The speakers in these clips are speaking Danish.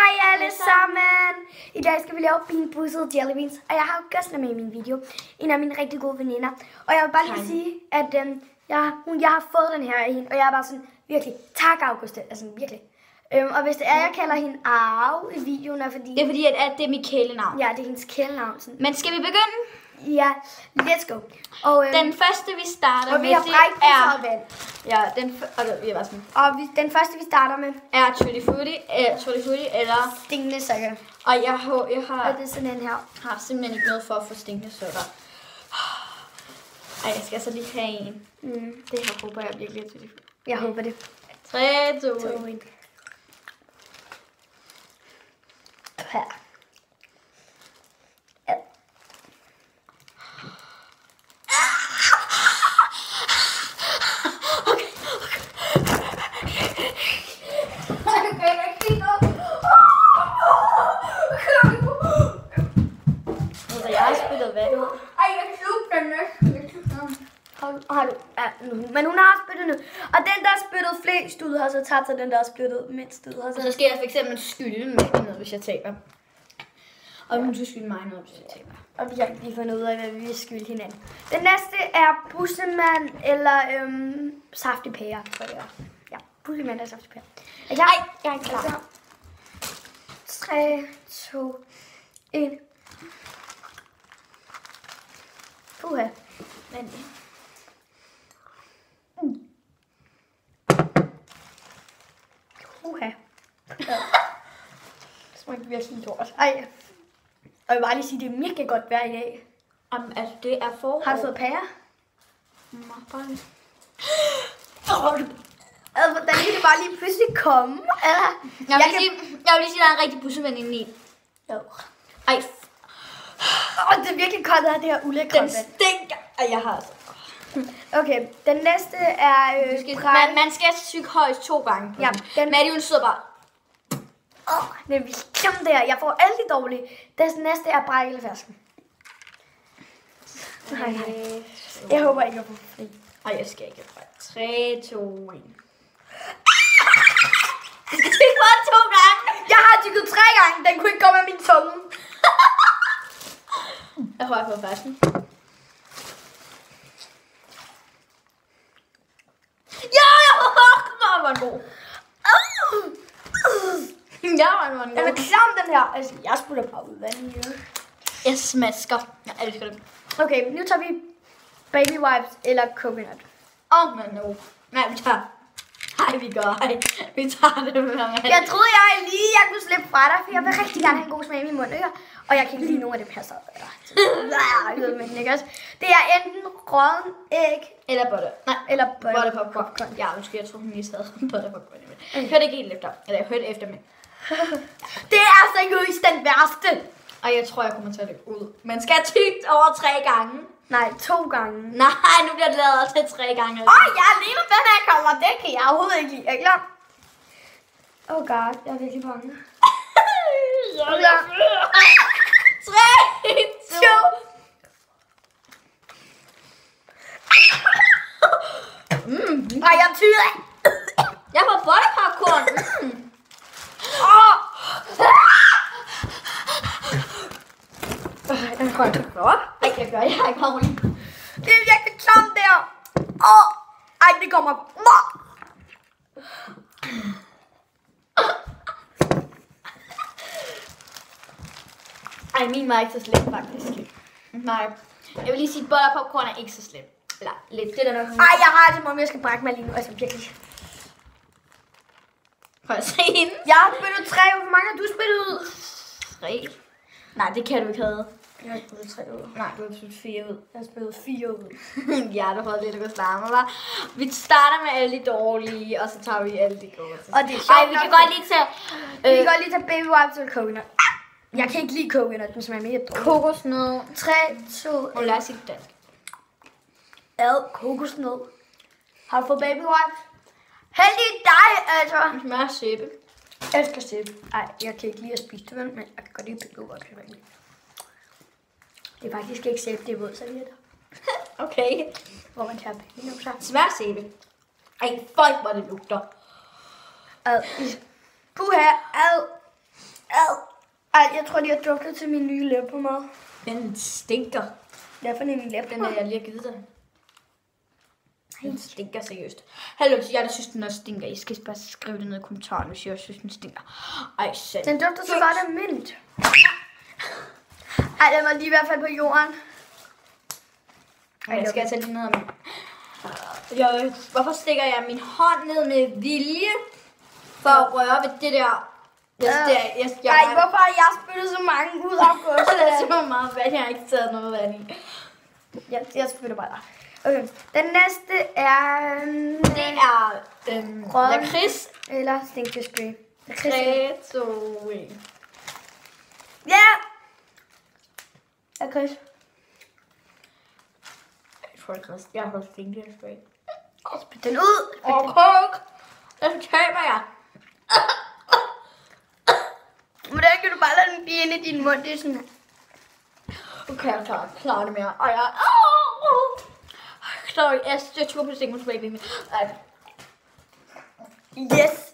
Hej alle sammen! I dag skal vi lave beanboozled jelly beans, og jeg har jo Gøsler med i min video. En af mine rigtig gode veninder. Og jeg vil bare lige sige, at jeg har fået den her af hende, og jeg er bare sådan, virkelig, tak Auguste, altså virkelig. Og hvis det er, jeg kalder hende Arv i videoen, er fordi... Det er fordi, at det er mit kælenavn. Ja, det er hendes kælenavn. Sådan. Men skal vi begynde? Ja, let's go. Og, den første, vi starter og med, vi har brækket vand. Ja, den første, vi starter med, er Tutti Frutti eller stinkende sukker. Og jeg har... Og det er sådan en her. Har simpelthen ikke noget for at få stinkende sukker. Ej, jeg skal så lige have en. Det her håber jeg virkelig er Tutti Frutti. Jeg håber det. 3, 2, 1. Her. Men hun har spyttet nu. Og den, der har spyttet flest ud, har så taget sig den, der har spyttet mindst ud. Og så skal jeg for eksempel skylde mig noget, hvis jeg taber. Og hun skal skylde mig noget, hvis jeg taber. Og vi har ikke lige fundet ud af, hvad vi vil skylde hinanden. Den næste er bussemand eller saftig pære, tror jeg det er. Ja, bussemand eller saftig pære. Jeg er klar. 3, 2, 1. Puha. Vent. Puha. Det smager virkelig lort. Ej. Og jeg vil bare lige sige, det er mega godt vejr i dag. Altså, det er forår. Har du fået pære? Hvordan kan det bare lige pludselig komme? Jeg vil lige sige, at der er en rigtig busseven inde i. Jo. Ej. Det er virkelig koldt af det her ulækre vand. Den stinker. Ej, jeg har altså. Okay, den næste er... man skal syge højst 2 gange. Ja, den... Maddie, hun sidder bare... det er virkelig der. Jeg får alle de dårlige. Den næste er brækkelfersken. Nej. Jeg håber ikke, jeg får fri. Ej, jeg skal ikke. 3, 2, 1. Du skal tykke bare 2 gange. Jeg har tykket 3 gange. Den kunne ikke komme af min tunge. Jeg tror, jeg får fersken. Ja, jeg var en god. Den er klam, den her. Altså, jeg sputter bare ud vand i det. Jeg smasker. Jeg elsker det. Okay, nu tager vi baby wipes eller coconut. Men no. Nej, vi tager... Hej, vi gør. Hej. Vi tager det med mig. Jeg troede, jeg kunne slippe fra dig, for jeg vil rigtig gerne have en god smag i min mund, ikke? Og jeg kan ikke lide nogen af dem her, så... Det er enten rådden æg... Eller butter. Nej, eller butter popcorn. Ja, måske jeg tror, hun lige havde butter popcorn. Jeg hørte ikke helt efter. Eller jeg hørte efter, men... Det er seriøst den værste! Og jeg tror, jeg kommer til at lægge ud. Man skal have tykt over 3 gange. Nej, 2 gange. Nej, nu bliver det lavet til 3 gange. Jeg er lige med den her kommer. Det kan jeg overhovedet ikke lide. Er I klar? Oh god, jeg er virkelig bange. 3, 2. Ej, jeg tyder. Jeg får butter popcorn. Den får jeg godt. Ej, jeg gør. Jeg har ikke meget. Det er virkelig klamt der. Ej, det kommer. Ej, min var ikke så slem, faktisk. Nej. Jeg vil lige sige, at butter popcorn er ikke så slem. Eller lidt. Det er der nok. Ej, jeg har det, som jeg skal brække mig lige nu. Altså, virkelig. Prøv at se hende. Jeg har spillet 3. Hvor mange har du spillet ud? 3. Nej, det kan du ikke have. Jeg har spillet 3 ud. Nej, du har spillet 4 ud. Jeg har spillet 4 ud. Ja, du har lidt at gå slarme, hva'? Vi starter med alle de dårlige, og så tager vi alle de gode. Og det er sjovt. Ej, vi kan godt lige tage... Vi kan godt lige tage baby wipes eller coconut. Jeg kan ikke lide coconut, den smager mere dårlig. Kokosnød. 3, 2, 1. Og lad os sige det dansk. Kokosnød. Har du fået baby wipes? Heldig dig, altså. Det smager sæbe. Jeg elsker sæbe. Ej, jeg kan ikke lide at spise det, men jeg kan godt lide baby wipes. Det er faktisk ikke sæbe, det er vådservietter. Okay. Hvor man tager penge så. Smør sæbe. Ej, folk, hvor det lugter. Puha, ad. Ej, jeg tror, de har drukket til min nye læbepomade. Den stinker. Det er for min læbe. Den har jeg lige givet dig. Den stinker seriøst. Hallo til jer, der synes, den også stinker. I skal bare skrive det ned i kommentaren, hvis I også synes, den stinker. Ej, sandt. Den dufter så godt af mint. Ej, den var lige i hvert fald på jorden. Ej, jeg skal tage lige ned om. Hvorfor stikker jeg min hånd ned med vilje? For at røre ved det der. Ej, hvorfor har jeg spyttet så mange ud af August? Det er så meget vand, jeg har ikke taget noget vand i. Jeg spytter bare der. Okay, den næste er... Det er lakrids. Eller Stinkfish Grey. 3, 2, 1. Ja! Lakrids. Jeg har fået Stinkfish Grey. Spyt den ud. Okay. Den taber jeg. Hvordan kan du bare lade den blive inde i din mund? Det er sådan her. Okay, jeg klarer det mere. Og jeg... Sorry, jeg tog på Stinkfish Grey. Yes!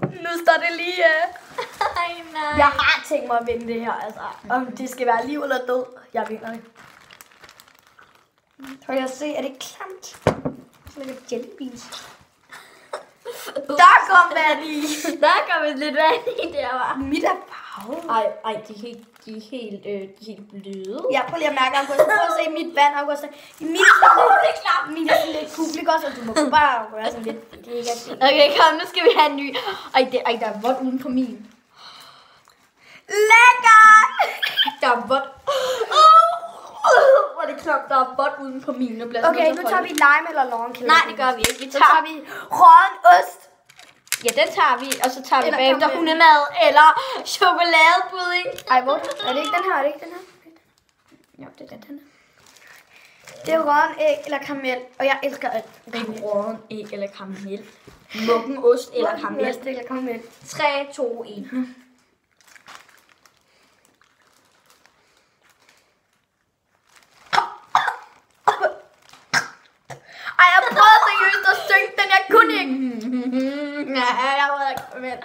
Nu står det lige... Ej, nej. Jeg har tænkt mig at vinde det her, altså. Om det skal være liv eller død. Jeg vinder det. Kan jeg se, er det klamt? Sådan lidt jelly beans. Der kom vand i. Der kom lidt vand i der, var. Mit er farvet. Ej, de er helt bløde. Ja, prøv lige at mærke, August. Prøv at se mit vand, August. Mit er sådan lidt publik også, og du må bare røre sådan lidt. Det er ikke altså. Okay, kom, nu skal vi have en ny. Ej, der er vådt uden på min. Lækker! Der er vådt. Hvor er det klogt, der er vådt uden på min. Okay, nu tager vi lime eller long. Nej, det gør vi ikke. Så tager vi råden ost. Ja, den tager vi, og så tager vi bagefter hundemad eller chokoladepudding. Ej, hvor er det ikke den her? Er det ikke den her? Jo, det er den her. Det er råden æg eller karamel, og jeg elsker alt. Råden æg eller karamel. Muggen ost eller karamel. Ost eller karamel. 3, 2, 1. Ej, jeg prøvede seriøst at synge den, jeg kunne ikke. Nej, jeg ved ikke, men...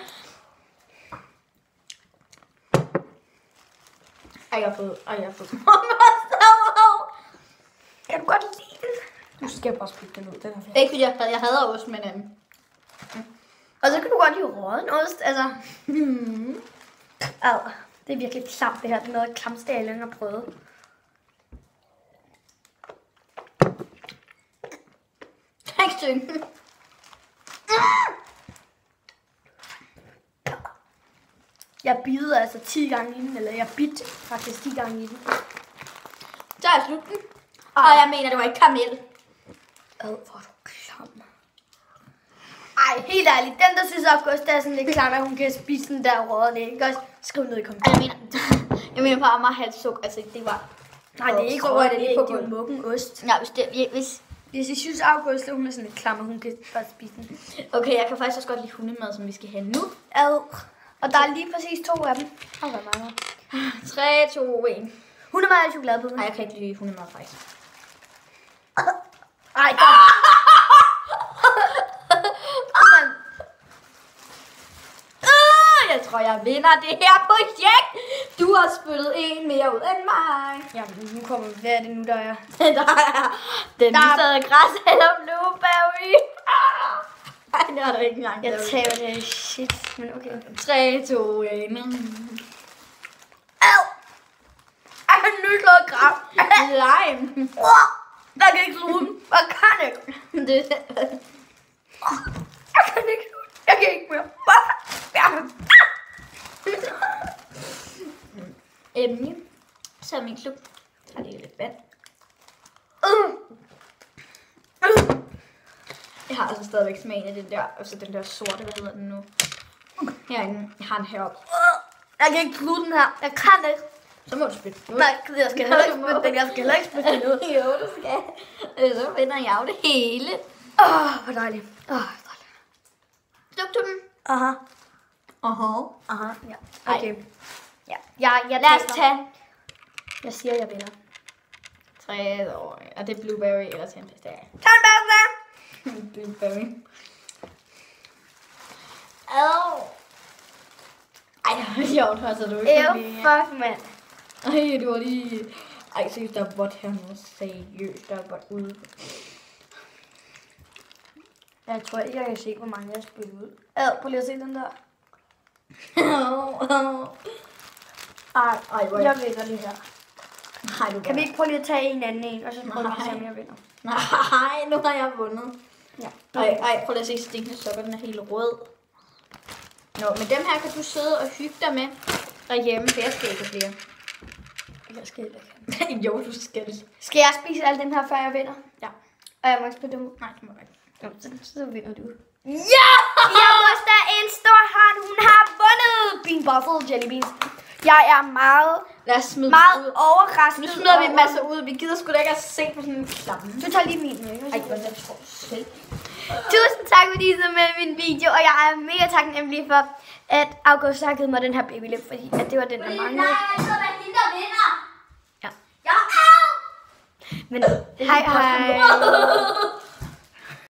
Ej, jeg har fået... Kan du godt lide den? Nu skal jeg bare spille den ud, den her. Ikke fordi jeg hader ost, men... Og så kan du godt lide råden ost, altså. Det er virkelig klamt det her. Det er noget af klamste, jeg længere har prøvet. Ikke synge. Jeg bider altså 10 gange i den, eller jeg bit faktisk 10 gange i den. Så er jeg slut den. Og jeg mener, det var ikke karamel. Hvor er du klam. Ej, helt ærligt. Den, der synes August er sådan lidt klam, at hun kan spise den der råden æg. Ikke også? Skriv ned i kommentaren. Jeg mener bare meget halvt sukker. Altså, det var... Nej, det er ikke så råden det æg, lige på det er jo muggen ost. Ja, hvis... Hvis I synes, August hun er sådan lidt klam, at hun kan bare spise den. Okay, jeg kan faktisk også godt lide hundemad, som vi skal have nu. Og der er lige præcis 2 af dem. Hvor mange? 3, 2, 1. Hundemad eller chokoladebøde? Nej, jeg kan ikke lide hundemad faktisk. Ej, kom. Jeg tror, jeg vinder det her projekt. Du har spyttet en mere ud end mig. Jamen, nu kommer vi. Hvad er det nu, der er? Der er den lyserede græs eller blueberry. Nej, det er der ikke engang. Jeg tager det shit, men okay. 3, 2, 1. Au! Jeg har nyslået græs. Lime. Jeg kan ikke sluge den. Jeg kan ikke. Jeg kan ikke sluge den. Jeg kan ikke mere. Emmy. Så er min klub. Så er det lidt vand. Jeg har altså stadigvæk smagen af den der, altså den der sorte, hvad hedder den nu? Herinde, jeg har den heroppe. Jeg kan ikke sluge den her. Jeg kan ikke. Så må du spytte den ud. Nej, jeg skal heller ikke spytte den. Jeg skal heller ikke spytte den ud. Jo, du skal. Så finder jeg jo det hele. Hvor dejligt. Duk du den? Aha. Ja. Okay. Ja. Lad os tage. Jeg siger, jeg vinder. 3 år. Og det er blueberry eller tempesta. Tandpasta! Blueberry. Au. Ej, det var sjovt, altså du Fuck, mand. Ej, det var lige... Ej, seriøst, der er bot her nu. Seriøst, der er bot ude. Jeg tror ikke, jeg kan se, hvor mange jeg har spillet ud. Prøv lige at se den der. Ej, jeg vinder lige her. Nej, kan vi ikke prøve lige at tage en anden en, og så prøve at se, om jeg vinder? Nej, nu har jeg vundet. Ja. Ej, prøv lige at se stinkende sokker, den er helt rød. Nå, men dem her kan du sidde og hygge dig med derhjemme, for jeg skal ikke flere. Jeg skal ikke. Jo, du skal. Skal jeg spise alle dem her, før jeg vinder? Ja. Og jeg må ikke spille dem ud? Nej, det må jeg ikke. Jo, så vinder du. Ja! Jeg ryster en stor hånd. Hun har vundet Bean Buffalo Jelly Beans. Jeg er meget overrasket. Nu smider vi en masse ud. Vi gider sgu da ikke at se på sådan en klamme. Du tager lige min. Ej, hvor jeg tror selv. Tusind tak, fordi I så med min video. Og jeg er mega taknemmelig for, at August har givet mig den her babylip. Fordi at det var den, der manglede. Nej, jeg tror, det er hende, der vinder. Ja. Ja, Men hej.